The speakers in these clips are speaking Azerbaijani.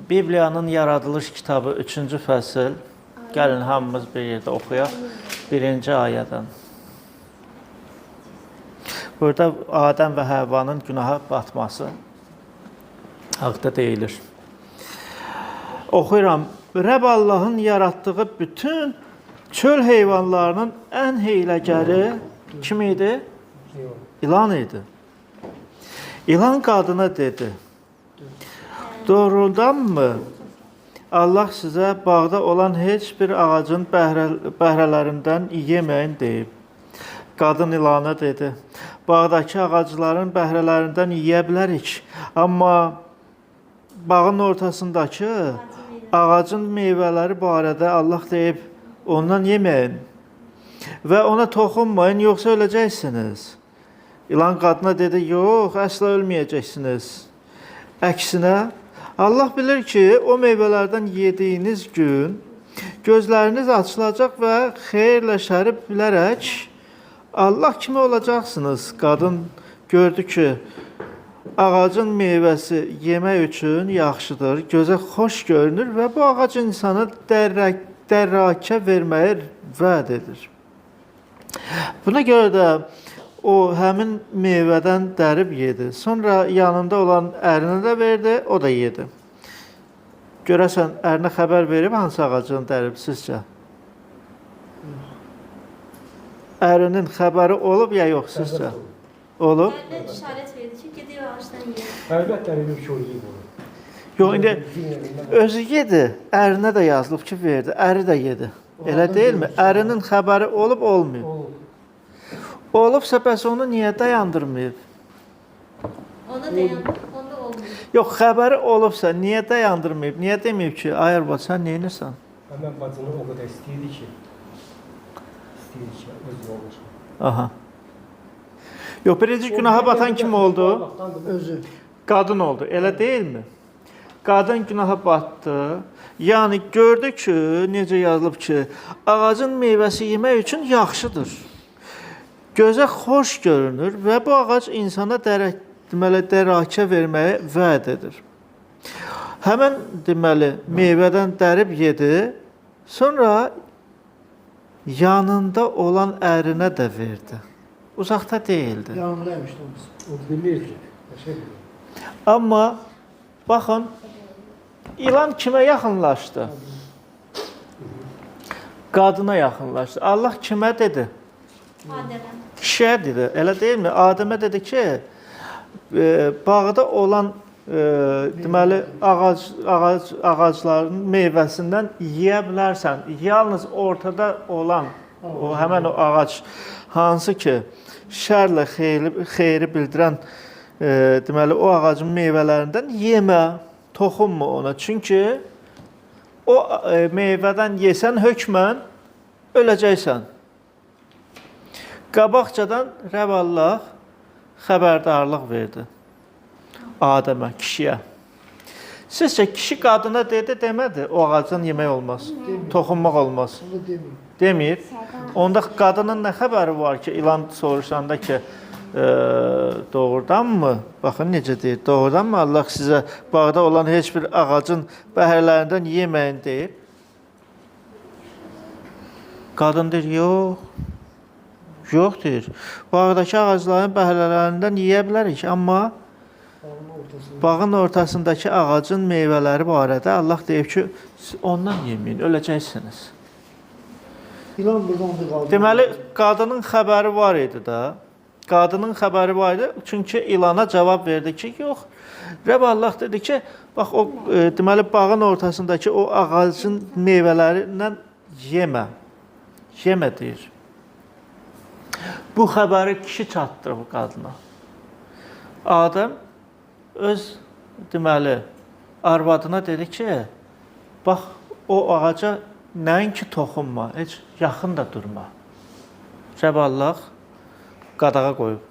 Bibliyanın yaradılış kitabı 3-cü fəsil. Gəlin hamımız bir yerdə oxuyaq. 1-ci ayədən. Burada Adəm və Həvvanın günaha batması haqda deyilir. Oxuyuram. Rəbb Allahın yaratdığı bütün çöl heyvanlarının ən hiyləgəri kim idi? İlan idi. İlan qadına dedi: Doğrudanmı Allah sizə bağda olan heç bir ağacın bəhrələrindən yeməyin deyib? Qadın ilana dedi: Bağdakı ağacların bəhrələrindən yeyə bilərik, amma bağın ortasındakı ağacın meyvələri barədə Allah deyib, ondan yeməyin və ona toxunmayın, yoxsa öləcəksiniz. İlan qadına dedi: Yox, əsla ölməyəcəksiniz. Əksinə, Allah bilir ki, o meyvələrdən yediyiniz gün gözləriniz açılacaq və xeyirlə şəri bilərək Allah kimi olacaqsınız. Qadın gördü ki, ağacın meyvəsi yemək üçün yaxşıdır, gözə xoş görünür və bu ağac insana dərrakə verməyə vəd edir. Buna görə də o həmin meyvədən dərib yedi. Sonra yanında olan ərinə də verdi, o da yedi. Görəsən, ərinə xəbər verib hansı ağacını dərib sizcə? Ərinin xəbəri olub ya yox sizcə? Olub? Ərinə işarət verdi ki, gedib ağacdan yedi. Əlbəttə ərinin bir şey yiyib onu. Yox, indi özü yedi, ərinə də yazılıb ki, verdi, əri də yedi. Elə deyilmi? Ərinin xəbəri olub, olmayıb. Olubsa, bəs onu niyə dayandırmayıb? Onda olmuyor. Yox, xəbəri olubsa, niyə dayandırmayıb? Niyə deməyib ki, ay arvad, sən neynirsən? Həmən bacını o qədər istəyirdi ki, özü olmuş. Aha. Yox, birinci günaha batan kim oldu? Özü. Qadın oldu, elə deyilmi? Qadın günaha batdı. Yəni, gördü ki, necə yazılıb ki, ağacın meyvəsi yemək üçün yaxşıdır. Gözə xoş görünür və bu ağac insana dərrakə verməyə vəd edir. Həmən deməli meyvədən dərib yedi, sonra yanında olan ərinə də verdi. Uzaqda deyildi. Yanındaymış o bilirdi. Amma baxın, ilan kimə yaxınlaşdı? Qadına yaxınlaşdı. Allah kimə dedi? Adəmə. Kişiyə dedi, elə deyilmi? Adəmə dedi ki, bağda olan deməli ağacların meyvəsindən yeyə bilərsən. Yalnız ortada olan o həmən o ağac hansı ki, şərlə xeyri bildirən deməli o ağacın meyvələrindən yemə, toxunma ona. Çünki o meyvədən yesən hökmən öləcəksən. Qabaqcadan Rəbb Allah xəbərdarlıq verdi Adəmə, kişiyə. Sizcə kişi qadına dedi, demədi, o ağacdan yemək olmaz, toxunmaq olmaz. Demir. Onda qadının nə xəbəri var ki, ilan soruşanda ki, doğrudanmı? Baxın necə deyir, doğrudanmı Allah sizə bağda olan heç bir ağacın bəhrlərindən yeməyin deyib? Qadın deyir, yox. Yox deyir. Bağdakı ağacların bəhrələrindən yeyə bilərik, amma bağın ortasındakı ağacın meyvələri barədə Allah deyib ki, ondan yeməyin, öləcəksiniz. İlan buradan da qaldı. Deməli, qadının xəbəri var idi da. Qadının xəbəri var idi, çünki ilana cavab verdi ki, yox. Rəbb Allah dedi ki, bax, o deməli, bağın ortasındakı o ağacın meyvələrindən yemə. Yemə deyir. Bu xəbəri kişi çatdırır bu qadına. Adəm öz deməli arvadına dedi ki, bax o ağaca nəinki toxunma, heç yaxın da durma. Rəbb Allah qadağa qoyub.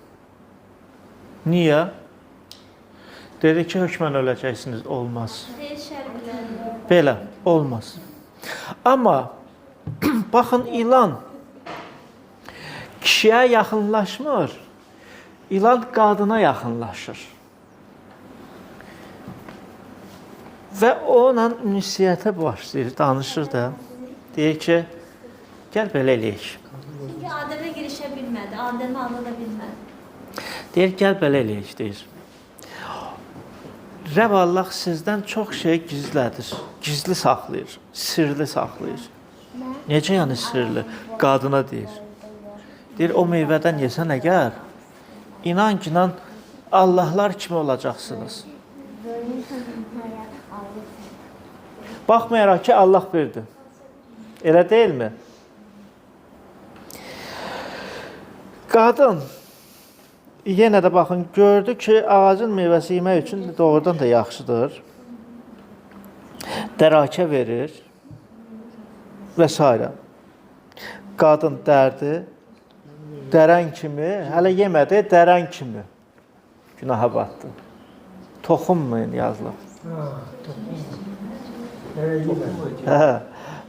Niyə? Dedi ki, hökmən öləcəksiniz, olmaz. Belə, olmaz. Amma baxın ilan kişiyə yaxınlaşmır, ilan qadına yaxınlaşır. Və onunla ünsiyyətə başlayır, danışır da. Deyir ki, gəl belə eləyək. Çünki Adem'e girişe bilmedi. Adem'i anlada bilmedi. Deyir, gəl belə eləyək, deyir. Rəbb Allah sizdən çox şey gizlədir, gizli saxlayır, sirli saxlayır. Necə yəni sirli? Qadına deyir. Deyir, o meyvədən yesən əgər, inan ki, inan Allahlar kimi olacaqsınız. Baxmayaraq ki, Allah birdir. Elə deyilmi? Qadın yenə də baxın, gördü ki, ağacın meyvəsi yemək üçün doğrudan da yaxşıdır. Dərakə verir və s. Qadın dərdi, dərən kimi, hələ yemədi, dərən kimi günaha batdı. Toxunmayın yazılıb. Hə,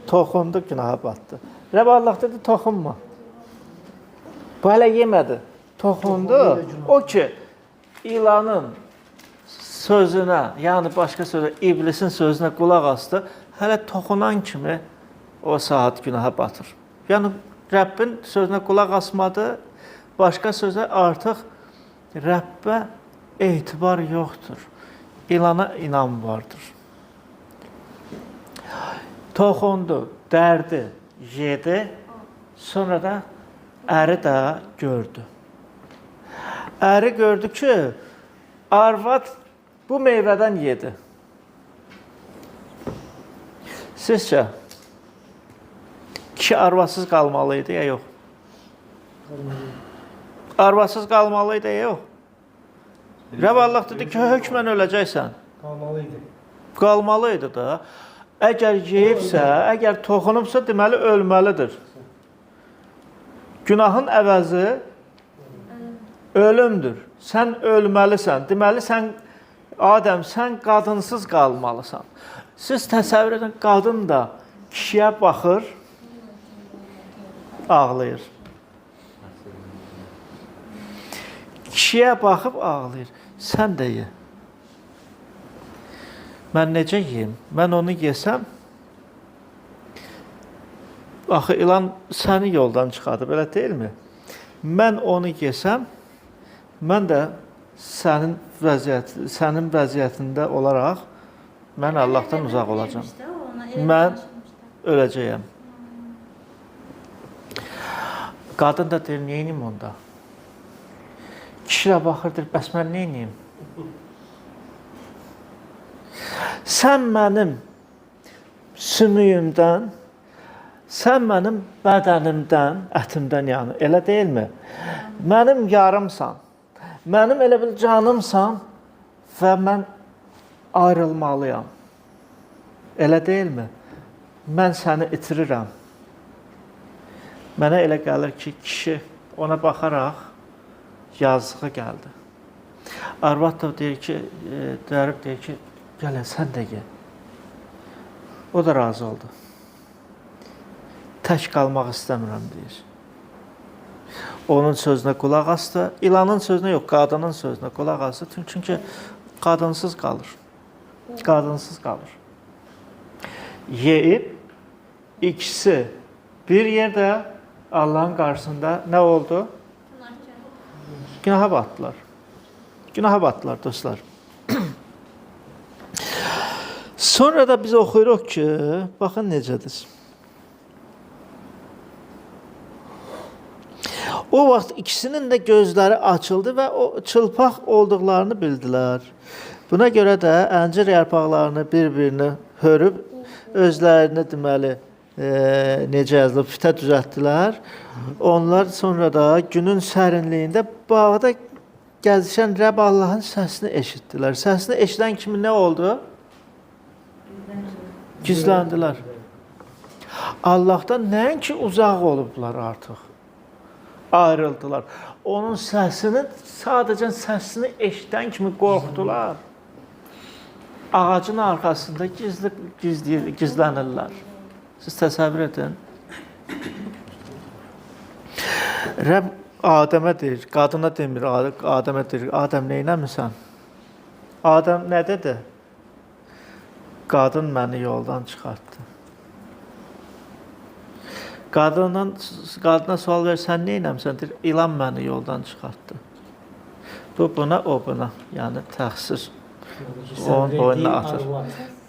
toxundu, günaha batdı. Rəbb Allah dedi, toxunma. Bu hələ yemədi. Toxundu. O ki, ilanın sözünə, yəni başqa sözə, iblisin sözünə qulaq asdı, hələ toxunan kimi o saat günaha batır. Yəni, Rəbbin sözünə qulaq asmadı, başqa sözə artıq Rəbbə etibar yoxdur. İlana inam vardır. Toxundu, dərdi, yedi, sonra da əri də gördü. Əri gördü ki, arvad bu meyvədən yedi. Sizcə, kişi arvadsız qalmalıydı ya yox? Arvadsız qalmalıydı ya yox? Rəbb Allah dedi ki, hökmən öləcəksən. Qalmalıydı. Qalmalıydı da. Əgər yeyibsə, əgər toxunubsa, deməli ölməlidir. Günahın əvəzi ölümdür. Sən ölməlisən. Deməli, sən, Adəm, sən qadınsız qalmalısan. Siz təsəvvür edin, qadın da kişiyə baxır, ağlayır. Kişiyə baxıb ağlayır. Sən də ye. Mən necə yeyim? Mən onu yesəm, axı ilan səni yoldan çıxardır, belə deyilmi? Mən onu yesəm, mən də sənin vəziyyətində olaraq mən Allahdan uzaq olacağam. Mən öləcəyəm. Qadın da deyir, neynim onda? Kişi də baxırdır, bəs mən neynim? Sən mənim sümüyümdən, sən mənim bədənimdən, ətimdən yəni, elə deyilmi? Mənim yarımsan, mənim elə bil canımsan və mən ayrılmalıyam. Elə deyilmi? Mən səni itirirəm. Mənə elə gəlir ki, kişi ona baxaraq yazığı gəldi. Arvad da deyir ki, deyir ki, gələ, sən də gel. O da razı oldu. Tək qalmaq istəmirəm, deyir. Onun sözünə qulaq asdı. İlanın sözünə yox, qadının sözünə qulaq asdı. Çünki qadınsız qalır. Qadınsız qalır. Yeyib, ikisi bir yerdə Allahın qarşısında nə oldu? Günaha batdılar. Günaha batdılar, dostlar. Sonra da biz oxuyuruq ki, baxın necədir. O vaxt ikisinin də gözləri açıldı və o çılpaq olduqlarını bildilər. Buna görə də əncir yarpaqlarını bir-birini hörüb, özlərini deməli, necə yazılıb, fitə düzəltdilər. Onlar sonra da günün sərinliyində bağda gəzişən Rəbb Allahın səsini eşitdilər. Səsini eşidən kimi nə oldu? Gizləndilər. Allahdan nəinki uzaq olublar artıq. Ayrıldılar. Onun səsini, sadəcə səsini eşidən kimi qorxdular. Ağacın arxasında gizlənirlər. Siz təsəvvür edin. Rəbb Adəmə deyir, qadına demir, Adəmə deyir, Adəm neynəmirsən? Adəm nə dedi? Qadın məni yoldan çıxartdı. Qadına sual versən, nə eləmsən? Deyir, ilan məni yoldan çıxartdı. Bu buna, o buna. Yəni təxsir. Onun boynuna atır.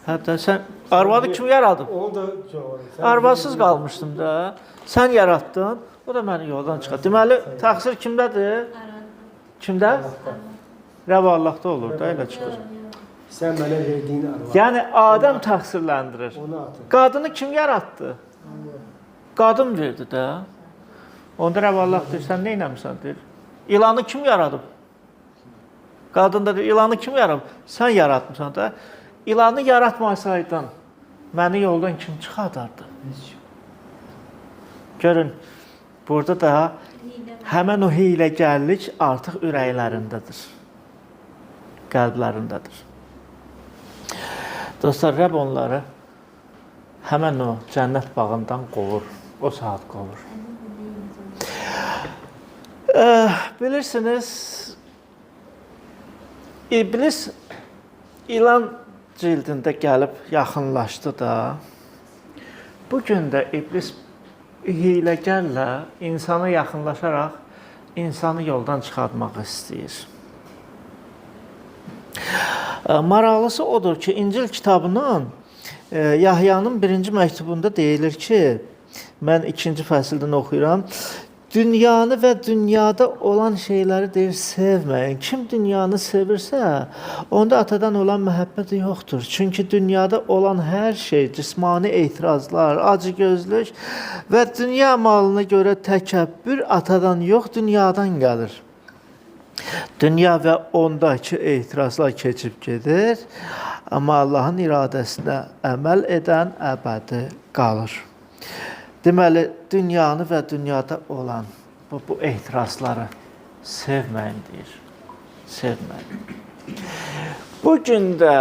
Hətta sən arvadı kim yaradıb? Onu da cavab. Arvadsız qalmışdım da. Sən yaratdın, o da məni yoldan çıxartdı. Deməli, təxsir kimdədir? Kimdə? Rəv Allahda olur da, elə çıxır. Sen bana verdiğin arva. Yəni Adəm təqsirləndirir. Onu atın. Qadını kim yaratdı? Qadın verdi də. Onda Rəbb Allah deyir, sən nə eləmisən deyir. İlanı kim yaradıb? Qadın da deyir, ilanı kim yaradıb? Sən yaratmısan da. İlanı yaratmasaydın, məni yoldan kim çıxardardı? Görün, burada da həmən o hiyləgərlik artıq ürəklərindədir. Qəlblərindədir. Dostlar, Rəbb onları həmən o cənnət bağından qovur. O saat qovur. Bilirsiniz, İblis ilan cildində gəlib yaxınlaşdı da. Bugün də İblis hiyləgərlə insana yaxınlaşaraq insanı yoldan çıxartmaq istəyir. Maraqlısı odur ki, İncil kitabının Yahyanın 1-ci məktubunda deyilir ki, mən 2-ci fəsildən oxuyuram, dünyanı və dünyada olan şeyləri deyir, sevməyin. Kim dünyanı sevirsə, onda atadan olan məhəbbət yoxdur. Çünki dünyada olan hər şey, cismani etirazlar, acıgözlük və dünya malına görə təkəbbür atadan yox, dünyadan gəlir. Dünya və ondakı etirazlar keçib gedir, amma Allahın iradəsinə əməl edən əbədi qalır. Deməli, dünyanı və dünyada olan bu etirazları sevməyin deyir. Sevməyin. Bugün də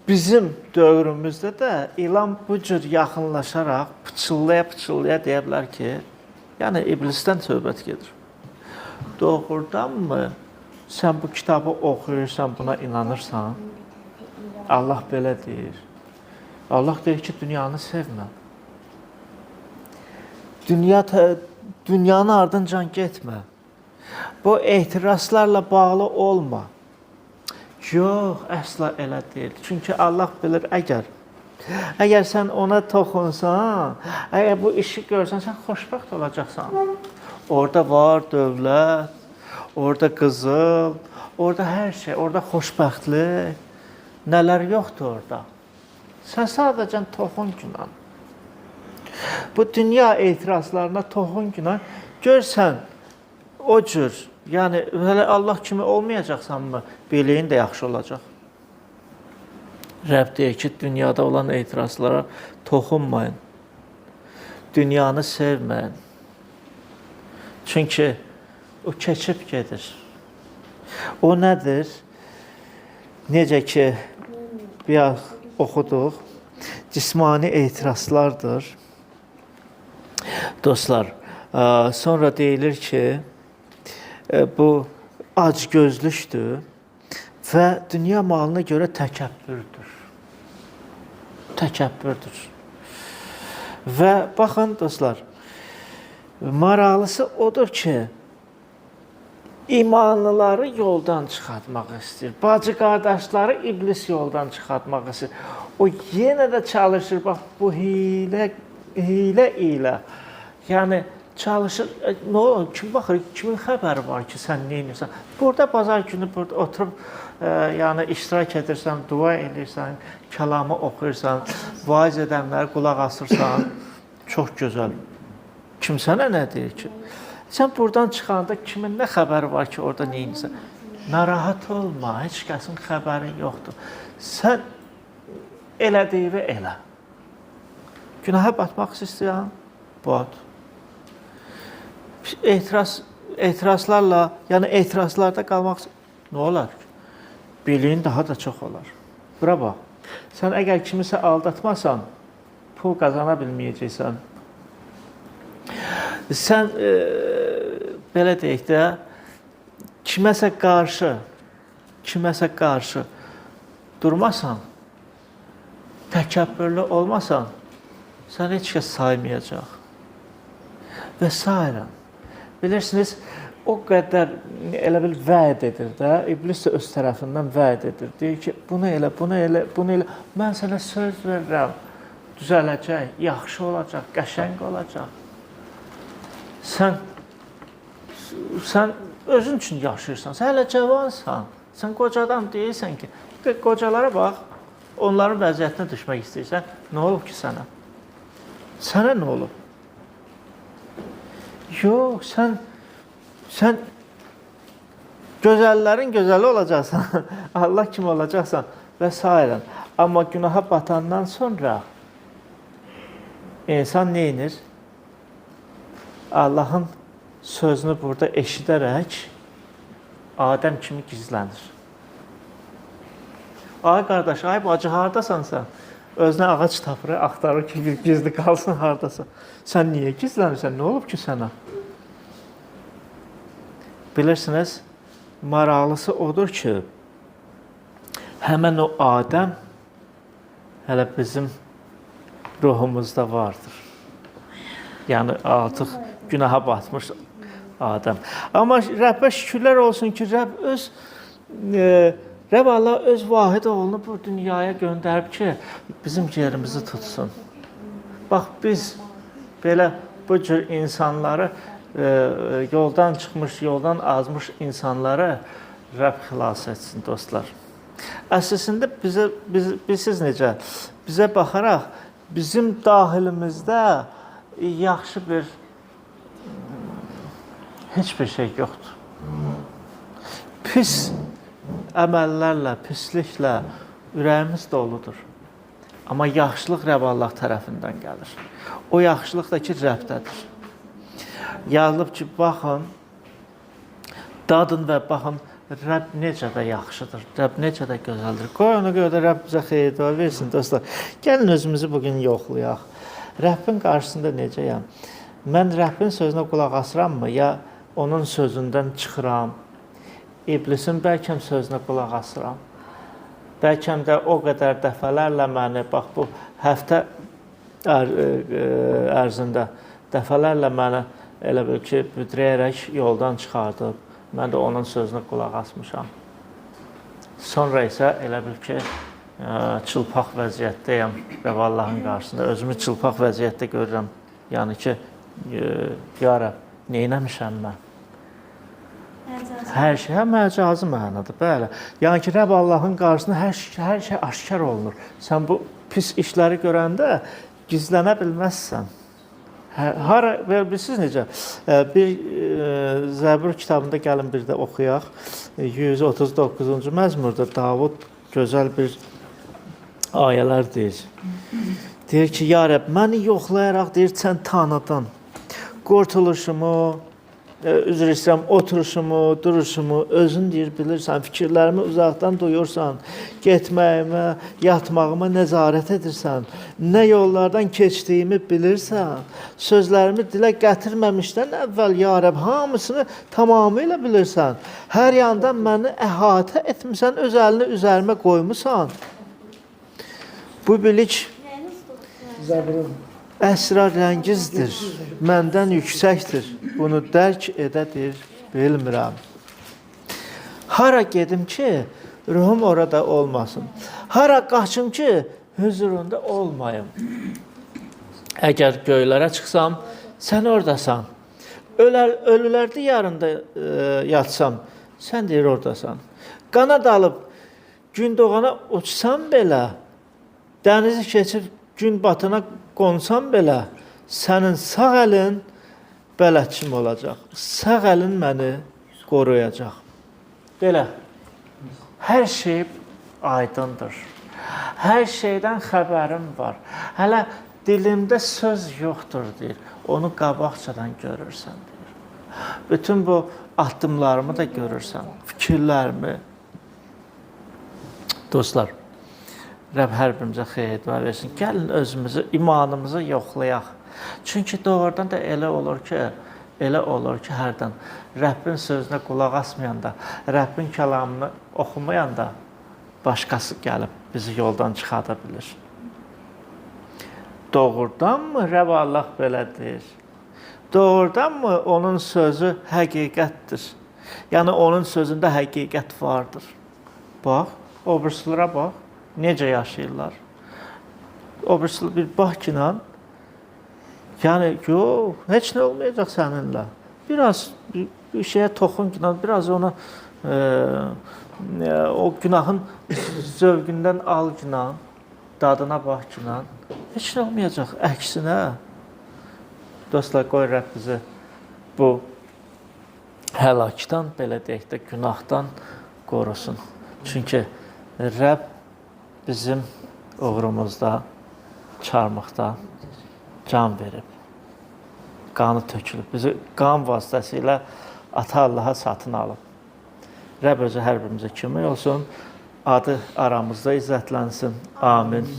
bizim dövrümüzdə də ilan bu cür yaxınlaşaraq pıçıllaya deyə bilər ki, yəni iblisdən söhbət gedir. Doğrudanmı sən bu kitabı oxuyursan, buna inanırsan? Allah belə deyir. Allah deyir ki, dünyanı sevmə. Dünyanın ardıncan getmə. Bu etirazlarla bağlı olma. Yox, əsla elə deyil. Çünki Allah bilir, əgər sən ona toxunsan, əgər bu işi görsən, sən xoşbəxt olacaqsan. Orada var dövlət, orada qızıl, orada hər şey, orada xoşbəxtlik, nələr yoxdur orada. Sən sadəcə toxun günah. Bu dünya etirazlarına toxun günah. Görsən, o cür, yəni hələ Allah kimi olmayacaqsanmı, biliyin də yaxşı olacaq. Rəbb deyir ki, dünyada olan etirazlara toxunmayın. Dünyanı sevməyin. Çünki o keçib gedir. O nədir? Necə ki, biraz oxuduq, cismani etirazlardır. Dostlar, sonra deyilir ki, bu acgözlükdür və dünya malına görə təkəbbürdür. Təkəbbürdür. Və baxın, dostlar, maraqlısı odur ki, imanlıları yoldan çıxartmaq istəyir. Bacı qardaşları iblis yoldan çıxartmaq istəyir. O yenə də çalışır, bax, bu hilə ilə. Yəni, çalışır, nə olur, kim baxır, kimin xəbəri var ki, sən nə edirsən? Burada bazar günü burada oturub, yəni iştirak edirsən, dua edirsən, kəlamı oxuyursan, vaiz edənləri qulaq asırsan, çox gözəl. Kim sənə nə deyir ki? Sən buradan çıxanda kimin nə xəbəri var ki, orada nə edirsən? Narahat olma, heç kəsin xəbəri yoxdur. Sən elədiyi elə. Günaha batmaq istəyirsən, bat. Etirazlarla, yəni etirazlarda qalmaq nə olar ki? Biliyin daha da çox olar. Bura bax, sən əgər kimisə aldatmasan, pul qazana bilməyəcəksən. Sən, belə deyək də, kiməsə qarşı durmasan, təkəbbürlü olmasan, sən heç kəs saymayacaq. Və s. Bilirsiniz, o qədər elə bil vəd edir də, iblis də öz tərəfindən vəd edir. Deyir ki, bunu elə, bunu elə, bunu elə. Mən sənə söz verirəm, düzələcək, yaxşı olacaq, qəşəng olacaq. Sən özün üçün yaşayırsan, sən hələ cavansan, sən qocadan deyirsən ki, qocalara bax, onların vəziyyətinə düşmək istəyirsən, nə olub ki sənə? Sənə nə olub? Yox, sən gözəllərin gözəli olacaqsan, Allah kimi olacaqsan və s. Amma günaha batandan sonra insan nə edir? Allahın sözünü burada eşidərək Adəm kimi gizlənir. Ay qardaş, ay bacı, haradasan sən? Özünə ağac tapır, axtarır ki, gizli qalsın haradasan. Sən niyə gizlənirsən? Nə olub ki sənə? Bilirsiniz, maraqlısı odur ki, həmən o Adəm hələ bizim ruhumuzda vardır. Yəni, artıq günaha batmış Adəm. Amma Rəbbə şükürlər olsun ki, Rəbb Allah öz vahid oğlunu bu dünyaya göndərib ki, bizim yerimizi tutsun. Bax, biz belə bu cür insanları, yoldan çıxmış, yoldan azmış insanları Rəbb xilas etsin, dostlar. Əslində, siz necə? Bizə baxaraq, bizim daxilimizdə yaxşı bir, heç bir şey yoxdur. Pis əməllərlə, pisliklə ürəyimiz doludur. Amma yaxşılıq Rəbb Allah tərəfindən gəlir. O yaxşılıq da ki, Rəbbdədir. Yazılıb ki, baxın, dadın və baxın, Rəbb necə də yaxşıdır, Rəbb necə də gözəldir. Qoy ona görə də Rəbb bizə xeyir dua versin, dostlar. Gəlin özümüzü bugün yoxlayaq. Rəbbin qarşısında necəyəm? Mən Rəbbin sözünə qulaq asırammı, ya onun sözündən çıxıram? İblisin bəlkəm sözünə qulaq asıram. Bəlkəm də o qədər dəfələrlə məni, bax bu həftə ərzində dəfələrlə məni elə bil ki, büdrəyərək yoldan çıxardıb. Mən də onun sözünə qulaq asmışam. Sonra isə elə bil ki, çılpaq vəziyyətdəyəm Rəbb Allahın qarşısında. Özümü çılpaq vəziyyətdə görürəm. Yəni ki, ya Rəbb, neynəmişəm mən? Hər şey, məcazi mənadır, bəli. Yəni ki, Rəbb Allahın qarşısında hər şey aşkar olunur. Sən bu pis işləri görəndə gizlənə bilməzsən. Hara, bilirsiniz necə? Bir Zəbur kitabında gəlin bir də oxuyaq. 139-cu məzmurda Davud gözəl bir ayələr deyir. Deyir ki, ya Rəbb, məni yoxlayaraq deyir, sən tanıdın. Qurtuluşumu, üzr istəyirəm, oturuşumu, duruşumu, özün deyir, bilirsən, fikirlərimi uzaqdan duyursan, getməyimə, yatmağıma nəzarət edirsən, nə yollardan keçdiyimi bilirsən, sözlərimi dilə gətirməmişdən əvvəl, ya Rəbb, hamısını tamamilə bilirsən, hər yandan məni əhatə etmirsən, öz əlini üzərimə qoymusan. Bu bilik əsrarəngizdir, məndən yüksəkdir, bunu dərk edədir, bilmirəm. Hara gedim ki, ruhum orada olmasın. Hara qaçım ki, huzurunda olmayım. Əgər göylərə çıxsam, sən oradasan. Ölülər diyarında yatsam, sən deyir oradasan. Qanad alıb, gün doğana uçsam belə, dənizi keçib gün batına qonsam belə, sənin sağ əlin bələdçim olacaq. Sağ əlin məni qoruyacaq. Belə, hər şey aydındır. Hər şeydən xəbərim var. Hələ dilimdə söz yoxdur, deyir. Onu qabaqcadan görürsən, deyir. Bütün bu addımlarımı da görürsən, fikirlərimi. Dostlar, Rəbb hər birimizə xeyir dua versin. Gəlin özümüzü, imanımızı yoxlayaq. Çünki doğrudan da elə olur ki, hərdən Rəbbin sözünə qulaq asmayanda, Rəbbin kəlamını oxumayanda başqası gəlib bizi yoldan çıxarda bilir. Doğrudanmı Rəbb Allah belə deyir? Doğrudanmı onun sözü həqiqətdir? Yəni onun sözündə həqiqət vardır. Bax, obrislərə bax, necə yaşayırlar. Obrislər bir bax ki, yəni yox, heç nə olmayacaq səninlə. Biraz bir şeyə toxun ki, biraz ona o günahın zövqündən al ki, dadına bax ki, heç nə olmayacaq. Əksinə, dostlar, qoy Rəbb bizi bu həlakdan, belə deyək də, günahdan qorusun. Çünki Rəbb bizim uğrumuzda, çarmıqda can verib. Qanı tökülüb. Bizi qan vasitəsilə Ata Allaha satın alıb. Rəbb özü hər birimizə kömək olsun. Adı aramızda izzətlənsin. Amin.